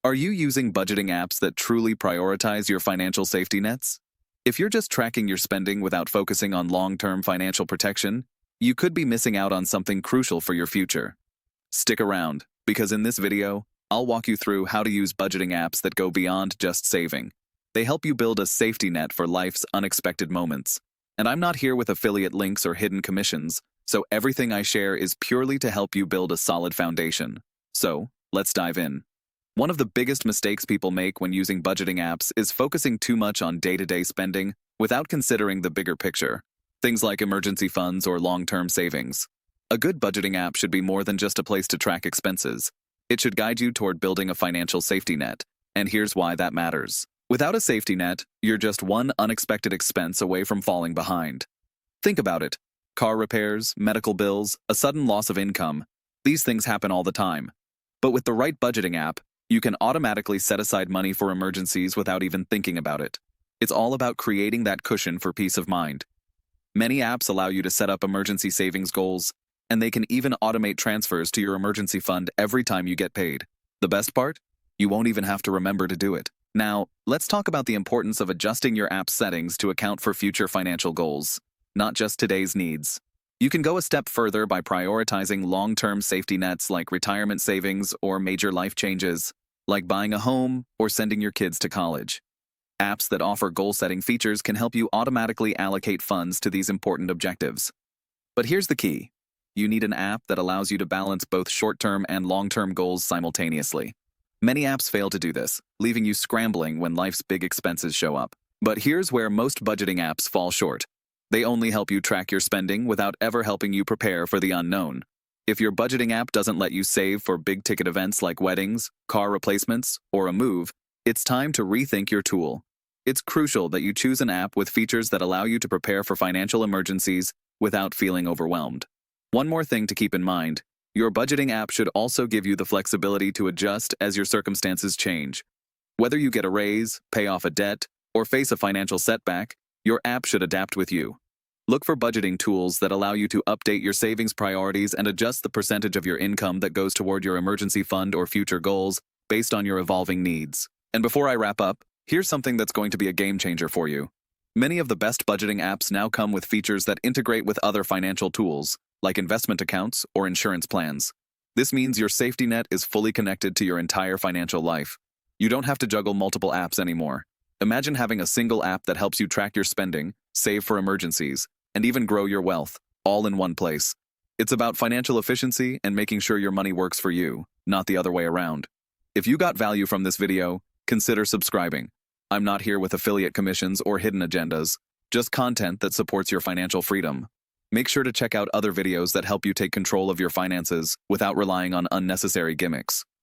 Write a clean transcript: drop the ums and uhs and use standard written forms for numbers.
Are you using budgeting apps that truly prioritize your financial safety nets? If you're just tracking your spending without focusing on long-term financial protection, you could be missing out on something crucial for your future. Stick around, because in this video, I'll walk you through how to use budgeting apps that go beyond just saving. They help you build a safety net for life's unexpected moments. And I'm not here with affiliate links or hidden commissions, so everything I share is purely to help you build a solid foundation. So, let's dive in. One of the biggest mistakes people make when using budgeting apps is focusing too much on day-to-day spending without considering the bigger picture, things like emergency funds or long-term savings. A good budgeting app should be more than just a place to track expenses. It should guide you toward building a financial safety net, and here's why that matters. Without a safety net, you're just one unexpected expense away from falling behind. Think about it. Car repairs, medical bills, a sudden loss of income. These things happen all the time. But with the right budgeting app, you can automatically set aside money for emergencies without even thinking about it. It's all about creating that cushion for peace of mind. Many apps allow you to set up emergency savings goals, and they can even automate transfers to your emergency fund every time you get paid. The best part? You won't even have to remember to do it. Now, let's talk about the importance of adjusting your app's settings to account for future financial goals, not just today's needs. You can go a step further by prioritizing long-term safety nets like retirement savings or major life changes, like buying a home or sending your kids to college. Apps that offer goal-setting features can help you automatically allocate funds to these important objectives. But here's the key. You need an app that allows you to balance both short-term and long-term goals simultaneously. Many apps fail to do this, leaving you scrambling when life's big expenses show up. But here's where most budgeting apps fall short. They only help you track your spending without ever helping you prepare for the unknown. If your budgeting app doesn't let you save for big-ticket events like weddings, car replacements, or a move, it's time to rethink your tool. It's crucial that you choose an app with features that allow you to prepare for financial emergencies without feeling overwhelmed. One more thing to keep in mind, your budgeting app should also give you the flexibility to adjust as your circumstances change. Whether you get a raise, pay off a debt, or face a financial setback, your app should adapt with you. Look for budgeting tools that allow you to update your savings priorities and adjust the percentage of your income that goes toward your emergency fund or future goals based on your evolving needs. And before I wrap up, here's something that's going to be a game changer for you. Many of the best budgeting apps now come with features that integrate with other financial tools, like investment accounts or insurance plans. This means your safety net is fully connected to your entire financial life. You don't have to juggle multiple apps anymore. Imagine having a single app that helps you track your spending, save for emergencies, and even grow your wealth, all in one place. It's about financial efficiency and making sure your money works for you, not the other way around. If you got value from this video, consider subscribing. I'm not here with affiliate commissions or hidden agendas, just content that supports your financial freedom. Make sure to check out other videos that help you take control of your finances without relying on unnecessary gimmicks.